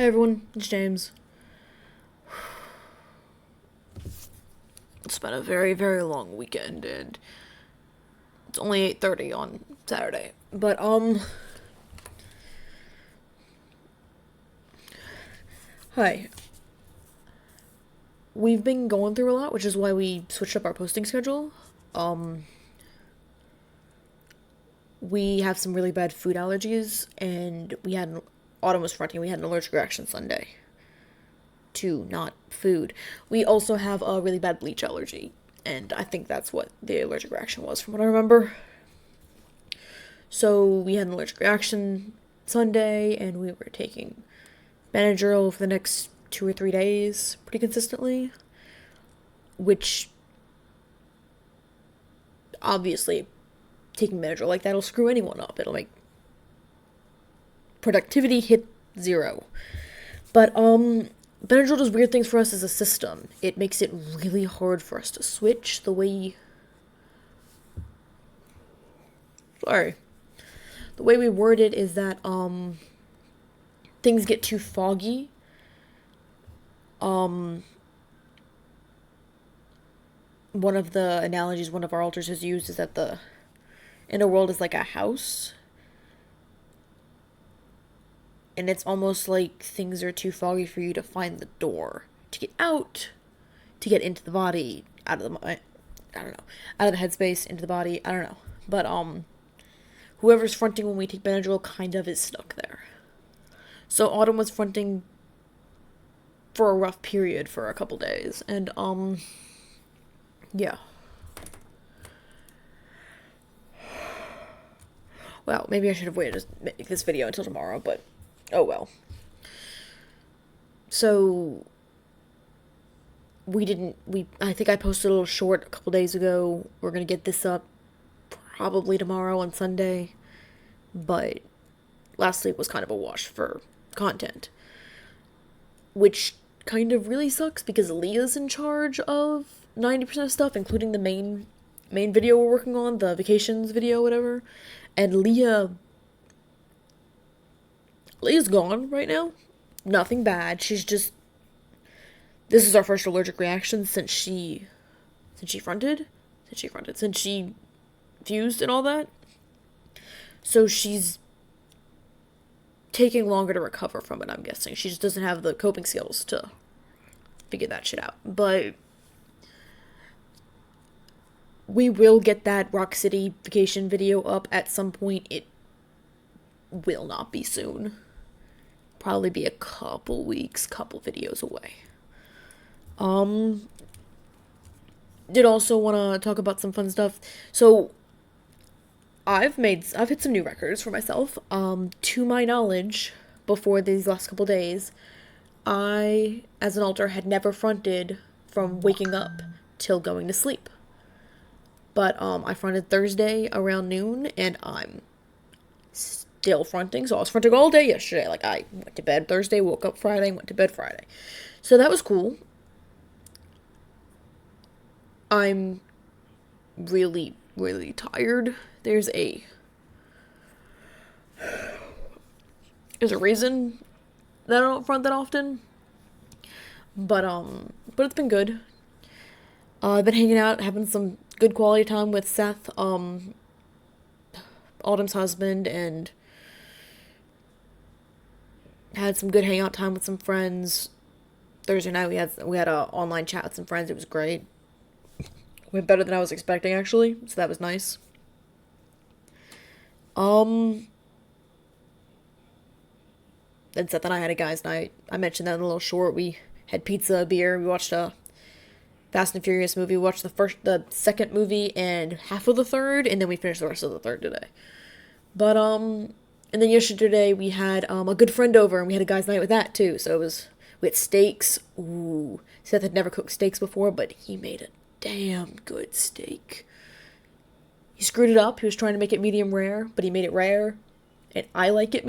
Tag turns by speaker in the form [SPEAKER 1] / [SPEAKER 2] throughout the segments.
[SPEAKER 1] Hey everyone, it's James. It's been a very, very long weekend and it's only 8:30 on Saturday. Hi. We've been going through a lot, which is why we switched up our posting schedule. Um we have some really bad food allergies and Autumn was fronting, we had an allergic reaction Sunday to not food. We also have a really bad bleach allergy, and I think that's what the allergic reaction was from what I remember. So we had an allergic reaction Sunday, and we were taking Benadryl for the next 2 or 3 days pretty consistently, which obviously taking Benadryl like that'll screw anyone up. It'll make productivity hit zero. But Benadryl does weird things for us as a system. It makes it really hard for us to switch the way. Sorry. The way we word it is that things get too foggy. One of the analogies one of our alters has used is that the inner world is like a house. And it's almost like things are too foggy for you to find the door to get out, to get into the body, out of the mind. I don't know, out of the headspace into the body. I don't know, but whoever's fronting when we take Benadryl kind of is stuck there. So Autumn was fronting for a rough period for a couple days, and yeah. Well, maybe I should have waited to make this video until tomorrow, but oh well. So I think I posted a little short a couple days ago. We're gonna get this up probably tomorrow on Sunday, but last week was kind of a wash for content, which kind of really sucks because Leah's in charge of 90% of stuff, including the main video we're working on, the vacations video, whatever. And Leah's gone right now. Nothing bad. She's just, this is our first allergic reaction since she fused and all that. So she's taking longer to recover from it, I'm guessing. She just doesn't have the coping skills to figure that shit out. But we will get that Rock City vacation video up at some point. It will not be soon. Probably be a couple weeks, couple videos away. Did also want to talk about some fun stuff. So I've hit some new records for myself. To my knowledge, before these last couple days, I, as an alter, had never fronted from waking up till going to sleep. But I fronted Thursday around noon, and I'm still fronting. So I was fronting all day yesterday. Like, I went to bed Thursday, woke up Friday, went to bed Friday. So that was cool. I'm really, really tired. There's a reason that I don't front that often. But it's been good. I've been hanging out, having some good quality time with Seth, Autumn's husband, and had some good hangout time with some friends. Thursday night we had a online chat with some friends. It was great. Went better than I was expecting, actually, so that was nice. Then Seth and I had a guys' night. I mentioned that in a little short. We had pizza, beer. We watched a Fast and Furious movie. We watched the second movie and half of the third, and then we finished the rest of the third today. But and then yesterday we had a good friend over, and we had a guys' night with that too. So we had steaks. Ooh, Seth had never cooked steaks before, but he made a damn good steak. He screwed it up. He was trying to make it medium rare, but he made it rare, and I like it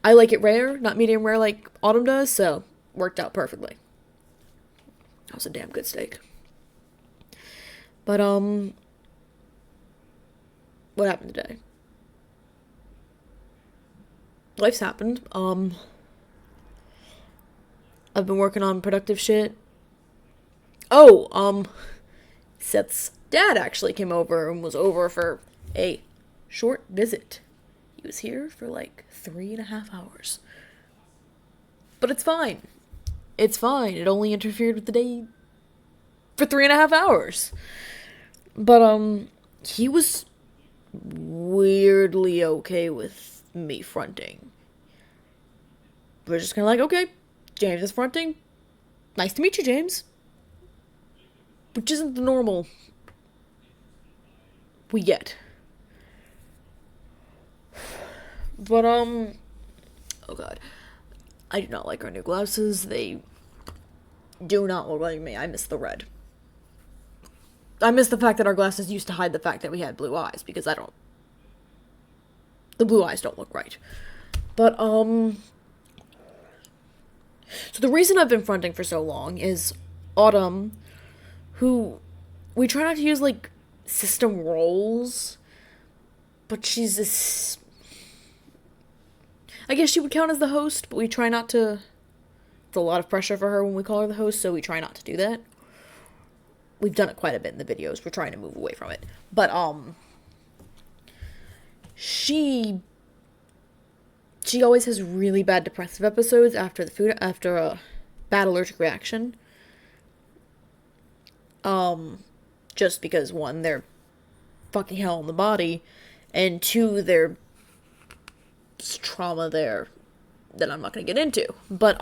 [SPEAKER 1] I like it rare, not medium rare like Autumn does. So worked out perfectly. That was a damn good steak. But what happened today? Life's happened. I've been working on productive shit. Oh, Seth's dad actually came over and was over for a short visit. He was here for like 3.5 hours. But it's fine. It's fine. It only interfered with the day for 3.5 hours. But, he was weirdly okay with me fronting. We're just kind of like, okay, James is fronting. Nice to meet you, James. Which isn't the normal we get. But, oh god. I do not like our new glasses. They do not look like me. I miss the red. I miss the fact that our glasses used to hide the fact that we had blue eyes, because I don't... The blue eyes don't look right. But, so the reason I've been fronting for so long is Autumn, who... We try not to use, like, system roles, but she's this... I guess she would count as the host, but we try not to... It's a lot of pressure for her when we call her the host, so we try not to do that. We've done it quite a bit in the videos. We're trying to move away from it. But, she always has really bad depressive episodes after a bad allergic reaction. Just because, one, they're fucking hell in the body, and two, there's trauma there that I'm not gonna get into. But,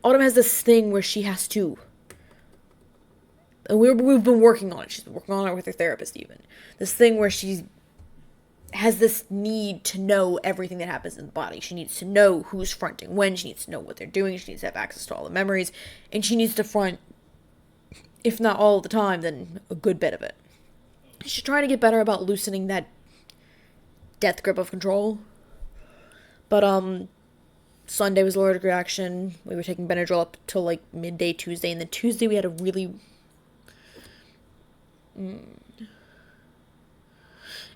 [SPEAKER 1] Autumn has this thing where she has to, and we've been working on it. She's been working on it with her therapist, even. This thing where she has this need to know everything that happens in the body. She needs to know who's fronting when. She needs to know what they're doing. She needs to have access to all the memories. And she needs to front, if not all the time, then a good bit of it. She's trying to get better about loosening that death grip of control. But, Sunday was allergic reaction. We were taking Benadryl up till, like, midday Tuesday. And then Tuesday we had a really...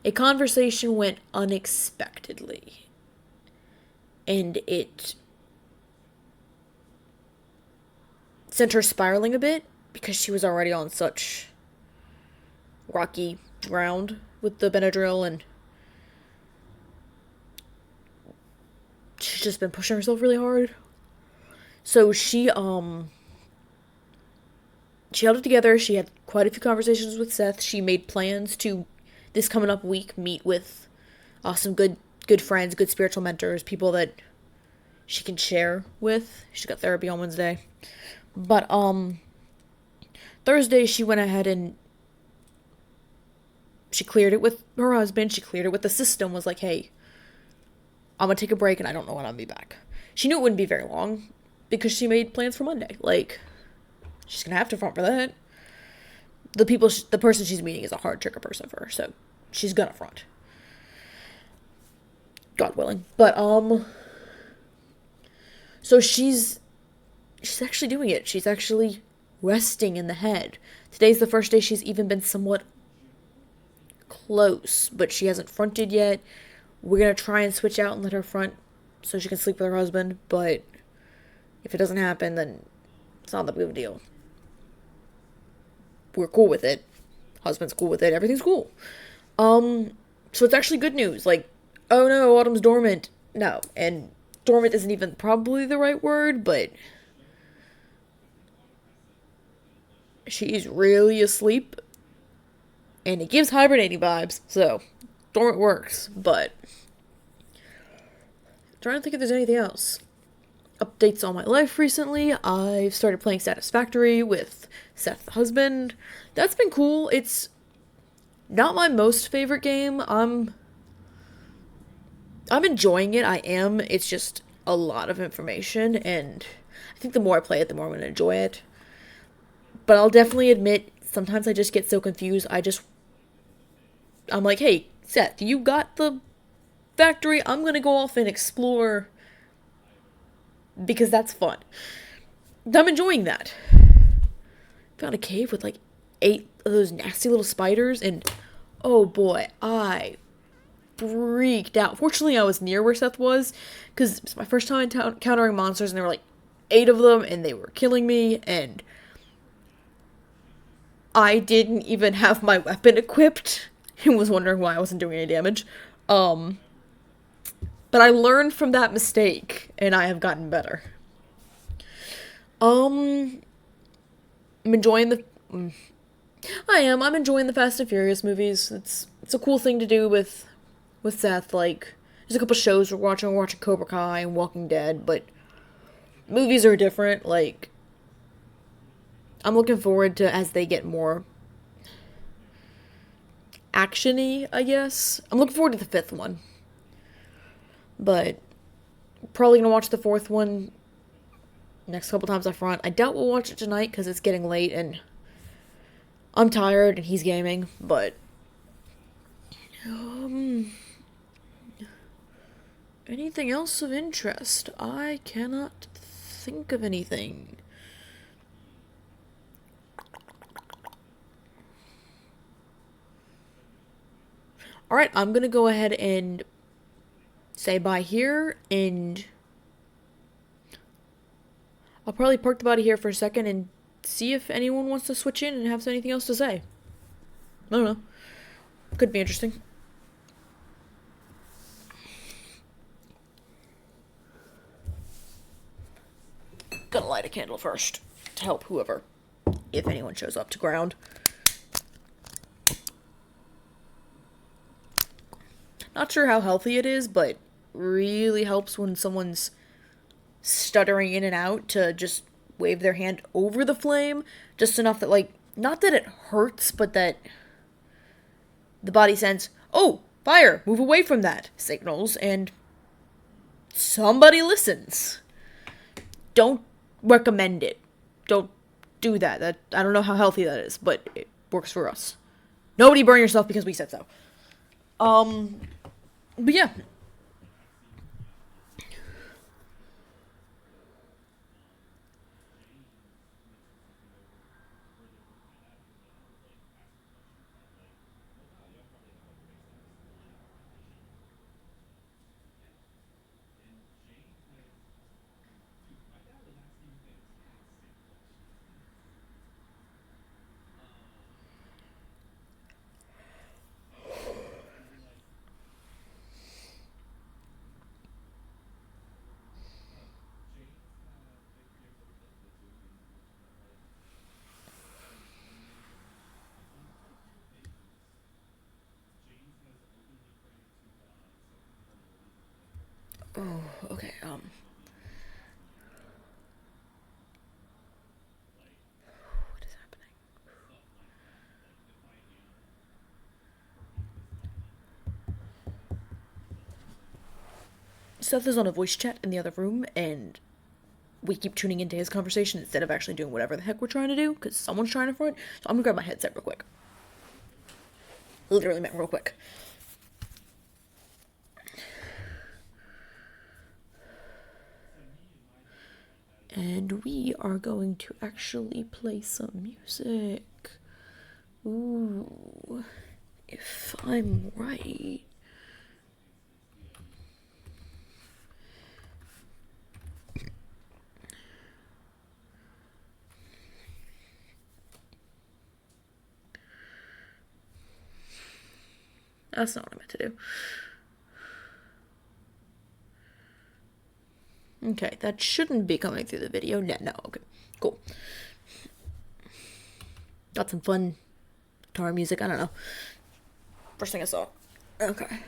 [SPEAKER 1] A conversation went unexpectedly. And it sent her spiraling a bit, because she was already on such rocky ground with the Benadryl, and she's just been pushing herself really hard. So she held it together. She had quite a few conversations with Seth. She made plans to, this coming up week, meet with some good friends, good spiritual mentors, people that she can share with. She's got therapy on Wednesday. But, Thursday she went ahead and she cleared it with her husband. She cleared it with the system, was like, hey, I'm gonna take a break and I don't know when I'll be back. She knew it wouldn't be very long because she made plans for Monday. Like, she's gonna have to front for that. The person she's meeting is a hard trigger person for her, so she's gonna front. God willing. But, so she's actually doing it. She's actually resting in the head. Today's the first day she's even been somewhat close, but she hasn't fronted yet. We're gonna try and switch out and let her front so she can sleep with her husband, but if it doesn't happen, then it's not that big of a deal. We're cool with it. Husband's cool with it. Everything's cool. So it's actually good news. Like, oh no, Autumn's dormant. No, and dormant isn't even probably the right word, but she's really asleep, and it gives hibernating vibes, so dormant works. But I'm trying to think if there's anything else. Updates on my life recently. I've started playing Satisfactory with Seth, the husband. That's been cool. It's not my most favorite game. I'm enjoying it. I am. It's just a lot of information, and I think the more I play it, the more I'm going to enjoy it. But I'll definitely admit, sometimes I just get so confused. I'm like, hey, Seth, you got the factory? I'm going to go off and explore, because that's fun. I'm enjoying that. Found a cave with like 8 of those nasty little spiders, and oh boy, I freaked out. Fortunately, I was near where Seth was, because it's my first time encountering monsters, and there were like 8 of them, and they were killing me, and I didn't even have my weapon equipped, and was wondering why I wasn't doing any damage. Um, but I learned from that mistake, and I have gotten better. Um, I'm enjoying the. I am. I'm enjoying the Fast and Furious movies. It's a cool thing to do with Seth. Like, there's a couple shows we're watching. We're watching Cobra Kai and Walking Dead, but movies are different. Like, I'm looking forward to as they get more actiony, I guess. I'm looking forward to the 5th one, but probably gonna watch the 4th one next couple times up front. I doubt we'll watch it tonight because it's getting late and I'm tired and he's gaming, but anything else of interest? I cannot think of anything. Alright, I'm gonna go ahead and say bye here, and I'll probably park the body here for a second and see if anyone wants to switch in and have anything else to say. I don't know. Could be interesting. Gonna light a candle first to help whoever, if anyone shows up, to ground. Not sure how healthy it is, but really helps when someone's stuttering in and out to just wave their hand over the flame, just enough that, like, not that it hurts, but that the body sends, oh, fire, move away from that, signals, and somebody listens. Don't recommend it. Don't do that. I don't know how healthy that is, but it works for us. Nobody burn yourself because we said so. But yeah. Oh, okay, what is happening? Seth is on a voice chat in the other room, and we keep tuning into his conversation instead of actually doing whatever the heck we're trying to do, because someone's trying to front. So I'm gonna grab my headset real quick. Literally meant real quick. And we are going to actually play some music. Ooh, if I'm right. That's not what I meant to do. Okay, that shouldn't be coming through the video. No, okay, cool. Got some fun guitar music, I don't know. First thing I saw. Okay.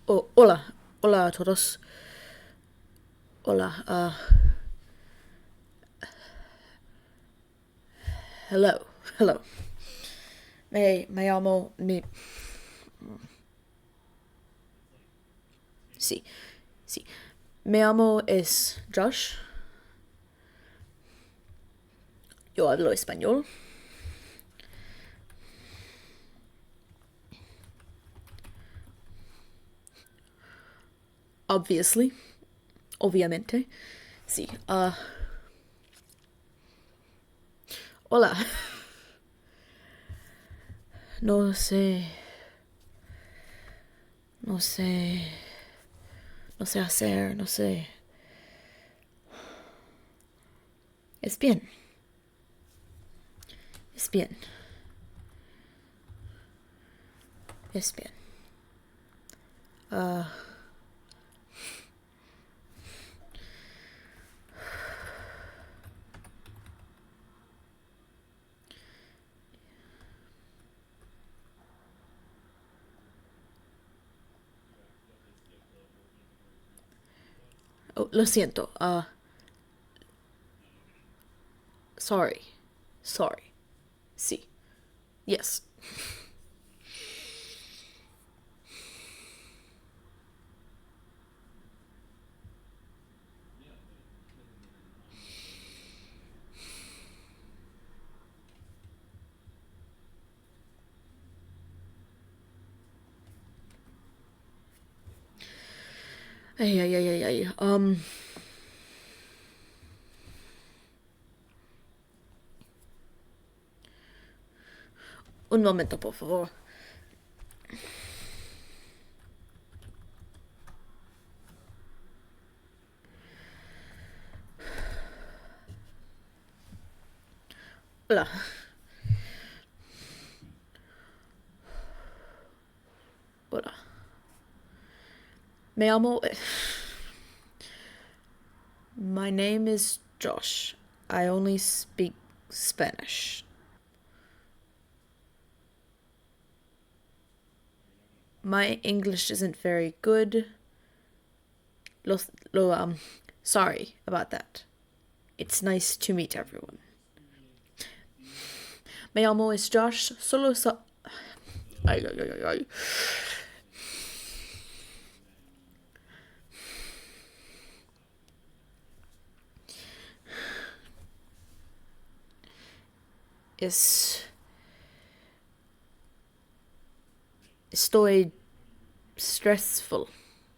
[SPEAKER 1] Oh, hola a todos. Hola, hello. Me llamo, Sí, sí. Me llamo es Josh. Yo hablo español. Obviously. Obviamente. Sí. Hola. No sé. No sé. No sé hacer. No sé. Es bien. Es bien. Es bien. Oh, lo siento. Sorry. Sorry. Sí. Yes. Ay, ay, ay, ay, ay. Un momento, por favor. Hola. Hola. Me llamo. My name is Josh. I only speak Spanish. My English isn't very good. Lo, sorry about that. It's nice to meet everyone. Me llamo es Josh. Solo so. Ay, ay, ay, ay, ay. Es. Estoy stressful.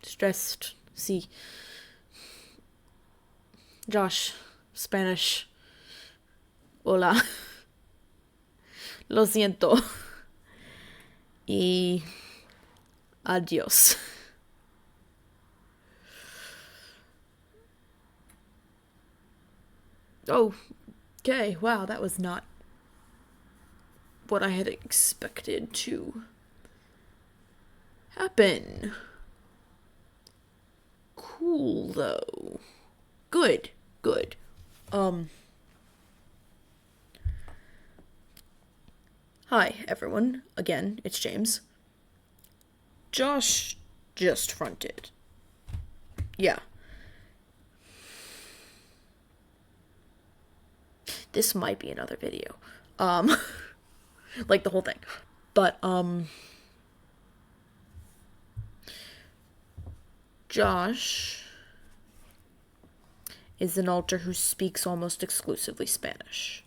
[SPEAKER 1] Stressed. Sí. Josh. Spanish. Hola. Lo siento. Y. Adiós. Oh, okay. Wow, that was not what I had expected to happen. Cool, though. Good, good. Um, Hi, everyone. Again, it's James. Josh just fronted. Yeah. This might be another video. Um, like the whole thing. But, Josh is an alter who speaks almost exclusively Spanish.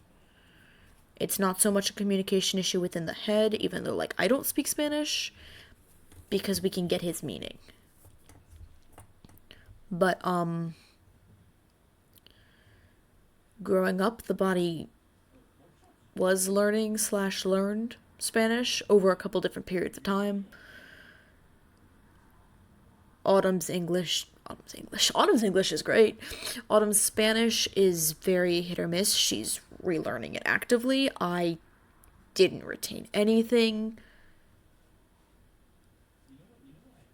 [SPEAKER 1] It's not so much a communication issue within the head, even though, like, I don't speak Spanish, because we can get his meaning. But, growing up, the body was learning / learned Spanish over a couple different periods of time. Autumn's English is great. Autumn's Spanish is very hit or miss. She's relearning it actively. I didn't retain anything.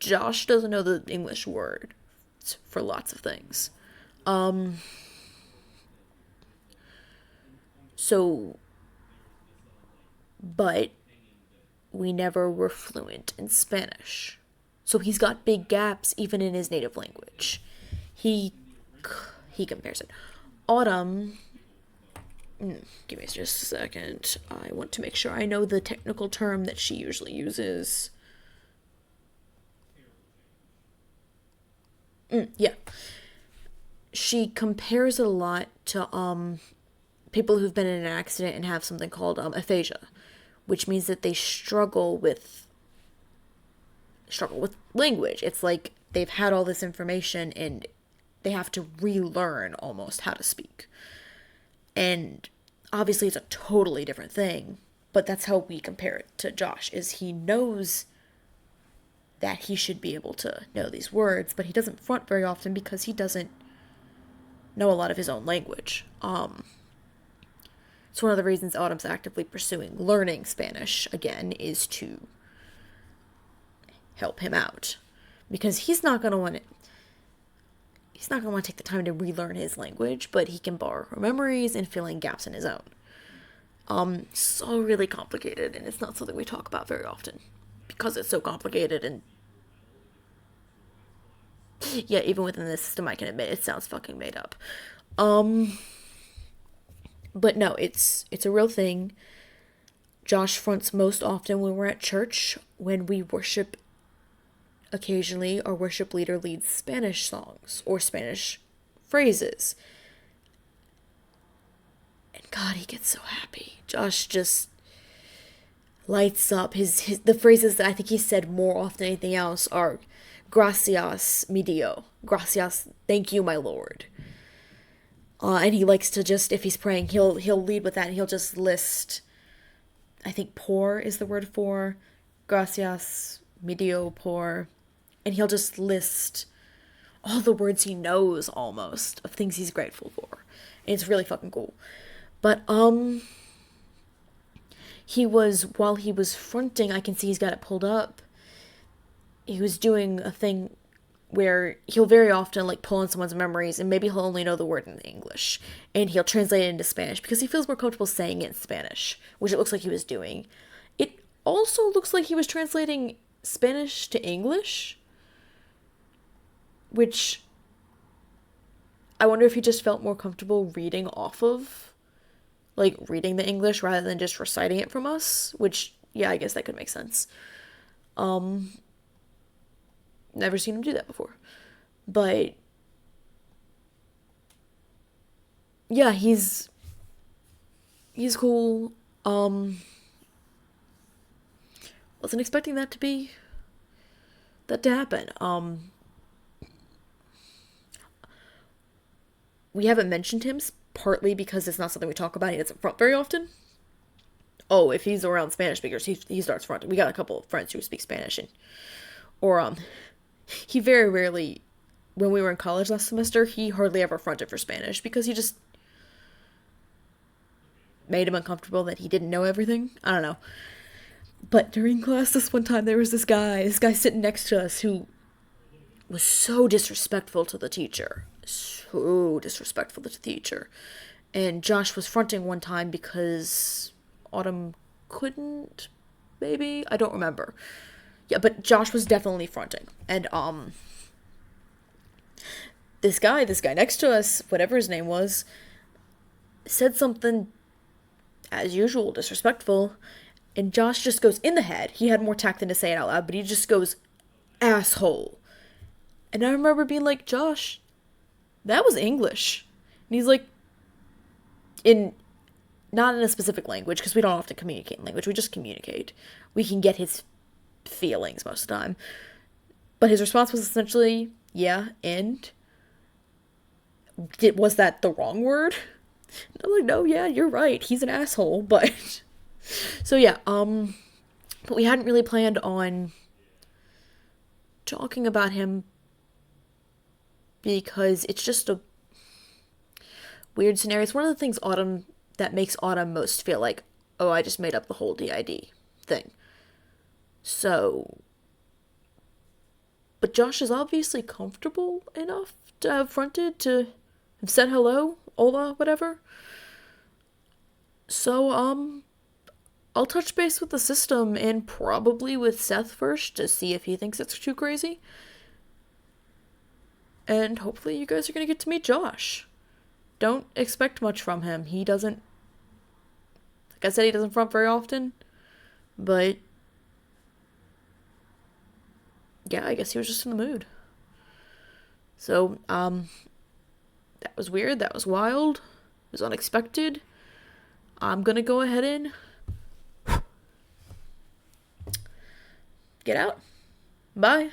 [SPEAKER 1] Josh doesn't know the English word for lots of things. So, but we never were fluent in Spanish. So he's got big gaps even in his native language. He he compares it. Autumn, give me just a second. I want to make sure I know the technical term that she usually uses. Yeah. She compares it a lot to people who've been in an accident and have something called aphasia, which means that they struggle with language. It's like they've had all this information and they have to relearn almost how to speak. And obviously it's a totally different thing, but that's how we compare it to Josh, is he knows that he should be able to know these words, but he doesn't front very often because he doesn't know a lot of his own language. It's one of the reasons Autumn's actively pursuing learning Spanish again, is to help him out, because he's not going to want to take the time to relearn his language, but he can borrow her memories and fill in gaps in his own. So really complicated, and it's not something we talk about very often because it's so complicated. And yeah, even within the system, I can admit it sounds fucking made up. But no, it's a real thing. Josh fronts most often when we're at church. When we worship, occasionally our worship leader leads Spanish songs or Spanish phrases. And God, he gets so happy. Josh just lights up. The phrases that I think he said more often than anything else are gracias, mi Dio. Gracias, thank you, my Lord. And he likes to just, if he's praying, he'll lead with that, and he'll just list, I think por is the word for gracias, mi Dio, por. And he'll just list all the words he knows almost of things he's grateful for. And it's really fucking cool. But, while he was fronting, I can see he's got it pulled up. He was doing a thing where he'll very often like pull on someone's memories, and maybe he'll only know the word in English, and he'll translate it into Spanish because he feels more comfortable saying it in Spanish, which it looks like he was doing. It also looks like he was translating Spanish to English, which I wonder if he just felt more comfortable reading off of, like reading the English rather than just reciting it from us, which, yeah, I guess that could make sense. Never seen him do that before. But yeah, he's cool. Wasn't expecting that to happen. We haven't mentioned him partly because it's not something we talk about. He doesn't front very often. Oh, if he's around Spanish speakers, he starts fronting. We got a couple of friends who speak Spanish, or he very rarely, when we were in college last semester, he hardly ever fronted for Spanish because he just made him uncomfortable that he didn't know everything. I don't know. But during class this one time, there was this guy sitting next to us who was so disrespectful to the teacher. And Josh was fronting one time because Autumn couldn't, maybe? I don't remember. Yeah, but Josh was definitely fronting. And, this guy next to us, whatever his name was, said something, as usual, disrespectful, and Josh just goes in the head. He had more tact than to say it out loud, but he just goes, asshole. And I remember being like, Josh, that was English. And he's like, not in a specific language, because we don't have to communicate in language, we just communicate. We can get his feelings most of the time. But his response was essentially, yeah, and was that the wrong word? And I'm like, no, yeah, you're right. He's an asshole, but so yeah, but we hadn't really planned on talking about him because it's just a weird scenario. It's one of the things that makes Autumn most feel like, oh, I just made up the whole DID thing. So, but Josh is obviously comfortable enough to have fronted, to have said hello, hola, whatever. So, I'll touch base with the system and probably with Seth first to see if he thinks it's too crazy. And hopefully you guys are going to get to meet Josh. Don't expect much from him. He doesn't, like I said, he doesn't front very often. But yeah, I guess he was just in the mood. So, that was weird. That was wild. It was unexpected. I'm gonna go ahead and get out. Bye.